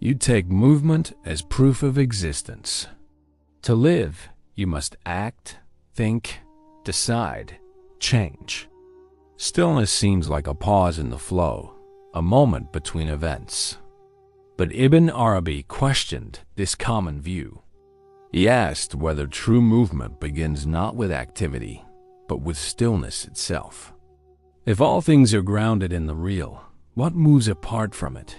You take movement as proof of existence. To live, you must act, think, decide, change. Stillness seems like a pause in the flow, a moment between events. But Ibn Arabi questioned this common view. He asked whether true movement begins not with activity, but with stillness itself. If all things are grounded in the real, what moves apart from it?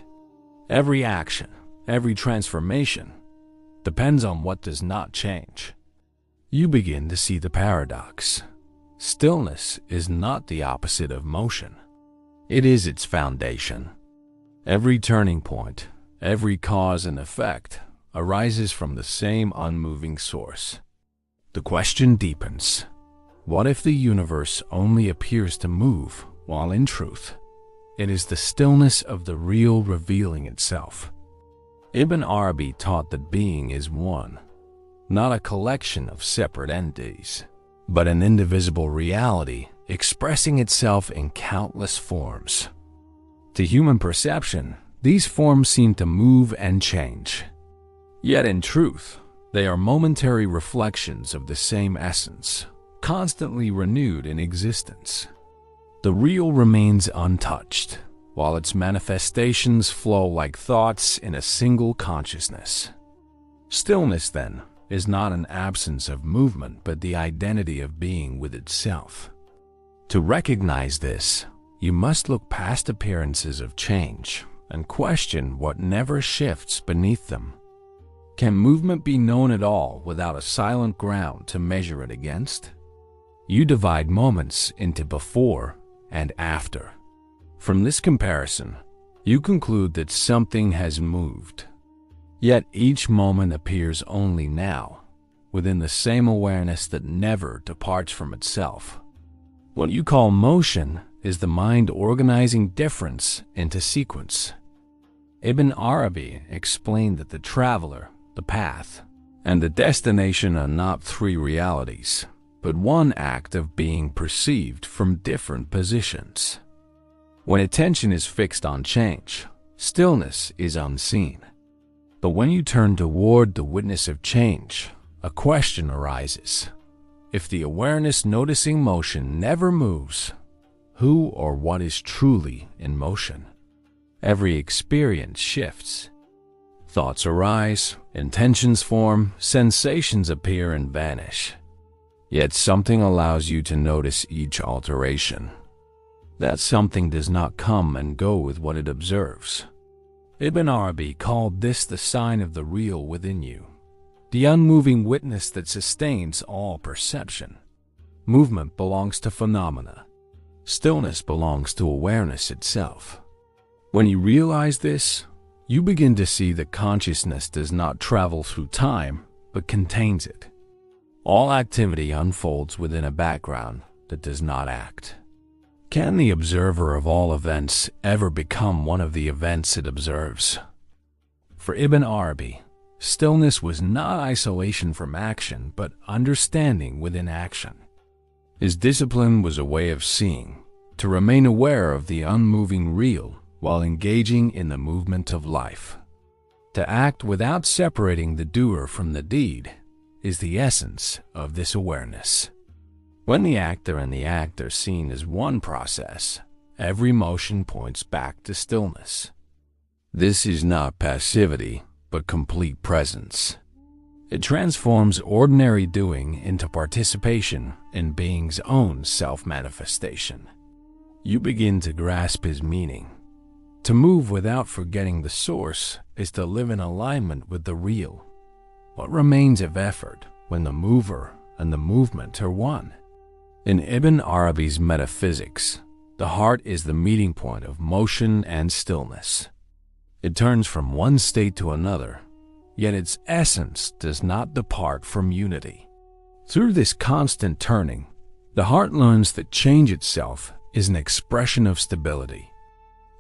Every action, every transformation, depends on what does not change. You begin to see the paradox. Stillness is not the opposite of motion. It is its foundation. Every turning point, every cause and effect arises from the same unmoving source. The question deepens. What if the universe only appears to move, while in truth, it is the stillness of the real revealing itself? Ibn Arabi taught that being is one, not a collection of separate entities, but an indivisible reality expressing itself in countless forms. To human perception, these forms seem to move and change. Yet in truth, they are momentary reflections of the same essence, constantly renewed in existence. The real remains untouched, while its manifestations flow like thoughts in a single consciousness. Stillness, then, is not an absence of movement, but the identity of being with itself. To recognize this, you must look past appearances of change and question what never shifts beneath them. Can movement be known at all without a silent ground to measure it against? You divide moments into before and after. From this comparison, you conclude that something has moved. Yet each moment appears only now, within the same awareness that never departs from itself. What you call motion is the mind organizing difference into sequence. Ibn Arabi explained that the traveler, the path, and the destination are not three realities, but one act of being perceived from different positions. When attention is fixed on change, stillness is unseen. But when you turn toward the witness of change, a question arises. If the awareness noticing motion never moves, who or what is truly in motion? Every experience shifts. Thoughts arise, intentions form, sensations appear and vanish. Yet something allows you to notice each alteration. That something does not come and go with what it observes. Ibn Arabi called this the sign of the real within you, the unmoving witness that sustains all perception. Movement belongs to phenomena. Stillness belongs to awareness itself. When you realize this, you begin to see that consciousness does not travel through time, but contains it. All activity unfolds within a background that does not act. Can the observer of all events ever become one of the events it observes? For Ibn Arabi, stillness was not isolation from action, but understanding within action. His discipline was a way of seeing, to remain aware of the unmoving real while engaging in the movement of life. To act without separating the doer from the deed is the essence of this awareness. When the actor and the act are seen as one process, every motion points back to stillness. This is not passivity, but complete presence. It transforms ordinary doing into participation in being's own self-manifestation. You begin to grasp his meaning. To move without forgetting the source is to live in alignment with the real. What remains of effort when the mover and the movement are one? In Ibn Arabi's metaphysics, the heart is the meeting point of motion and stillness. It turns from one state to another, yet its essence does not depart from unity. Through this constant turning, the heart learns that change itself is an expression of stability.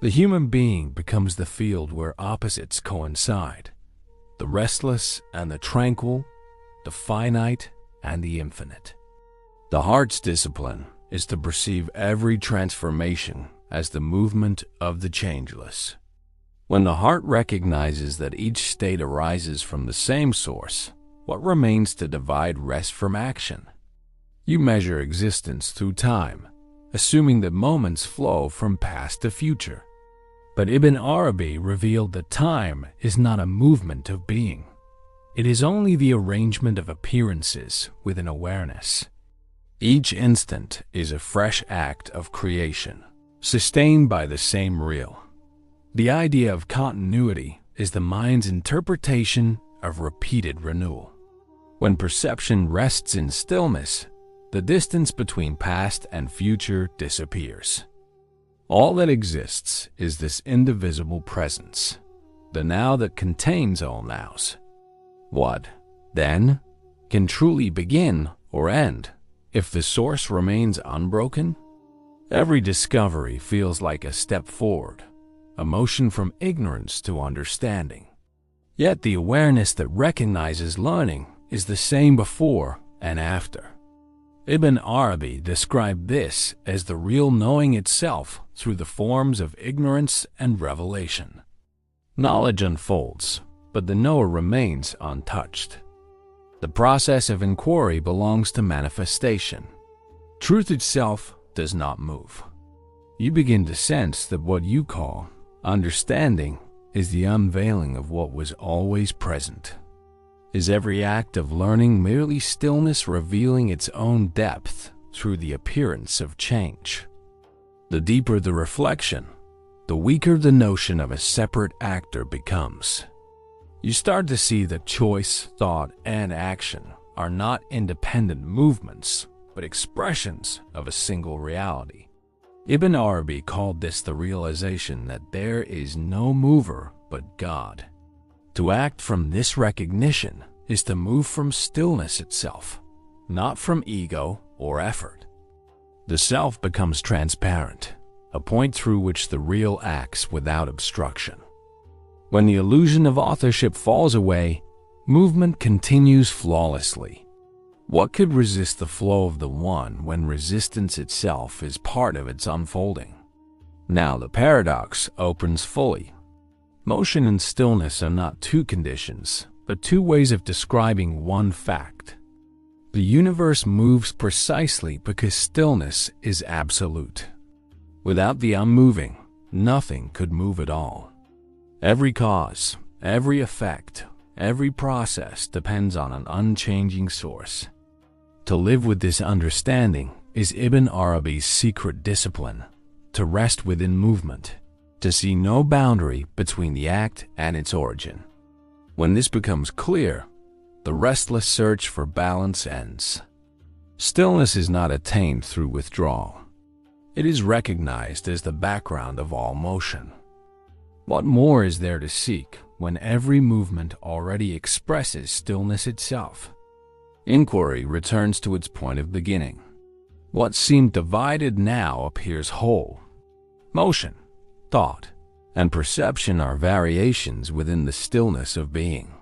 The human being becomes the field where opposites coincide, the restless and the tranquil, the finite and the infinite. The heart's discipline is to perceive every transformation as the movement of the changeless. When the heart recognizes that each state arises from the same source, what remains to divide rest from action? You measure existence through time, assuming that moments flow from past to future. But Ibn Arabi revealed that time is not a movement of being. It is only the arrangement of appearances within awareness. Each instant is a fresh act of creation, sustained by the same real. The idea of continuity is the mind's interpretation of repeated renewal. When perception rests in stillness, the distance between past and future disappears. All that exists is this indivisible presence, the now that contains all nows. What, then, can truly begin or end if the source remains unbroken? Every discovery feels like a step forward, a motion from ignorance to understanding. Yet the awareness that recognizes learning is the same before and after. Ibn Arabi described this as the real knowing itself through the forms of ignorance and revelation. Knowledge unfolds, but the knower remains untouched. The process of inquiry belongs to manifestation. Truth itself does not move. You begin to sense that what you call understanding is the unveiling of what was always present. Is every act of learning merely stillness revealing its own depth through the appearance of change? The deeper the reflection, the weaker the notion of a separate actor becomes. You start to see that choice, thought, and action are not independent movements, but expressions of a single reality. Ibn Arabi called this the realization that there is no mover but God. To act from this recognition is to move from stillness itself, not from ego or effort. The self becomes transparent, a point through which the real acts without obstruction. When the illusion of authorship falls away, movement continues flawlessly. What could resist the flow of the one when resistance itself is part of its unfolding? Now the paradox opens fully. Motion and stillness are not two conditions, but two ways of describing one fact. The universe moves precisely because stillness is absolute. Without the unmoving, nothing could move at all. Every cause, every effect, every process depends on an unchanging source. To live with this understanding is Ibn Arabi's secret discipline, to rest within movement, to see no boundary between the act and its origin. When this becomes clear, the restless search for balance ends. Stillness is not attained through withdrawal. It is recognized as the background of all motion. What more is there to seek when every movement already expresses stillness itself? Inquiry returns to its point of beginning. What seemed divided now appears whole. Motion, thought, and perception are variations within the stillness of being.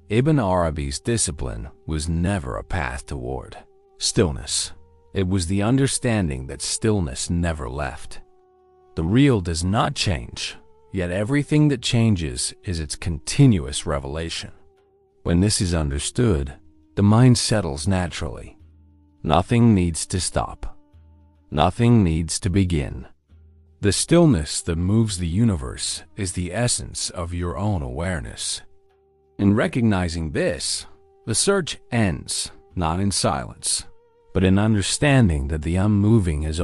Ibn Arabi's discipline was never a path toward stillness. It was the understanding that stillness never left. The real does not change, yet everything that changes is its continuous revelation. When this is understood, the mind settles naturally. Nothing needs to stop. Nothing needs to begin. The stillness that moves the universe is the essence of your own awareness. In recognizing this, the search ends, not in silence, but in understanding that the unmoving has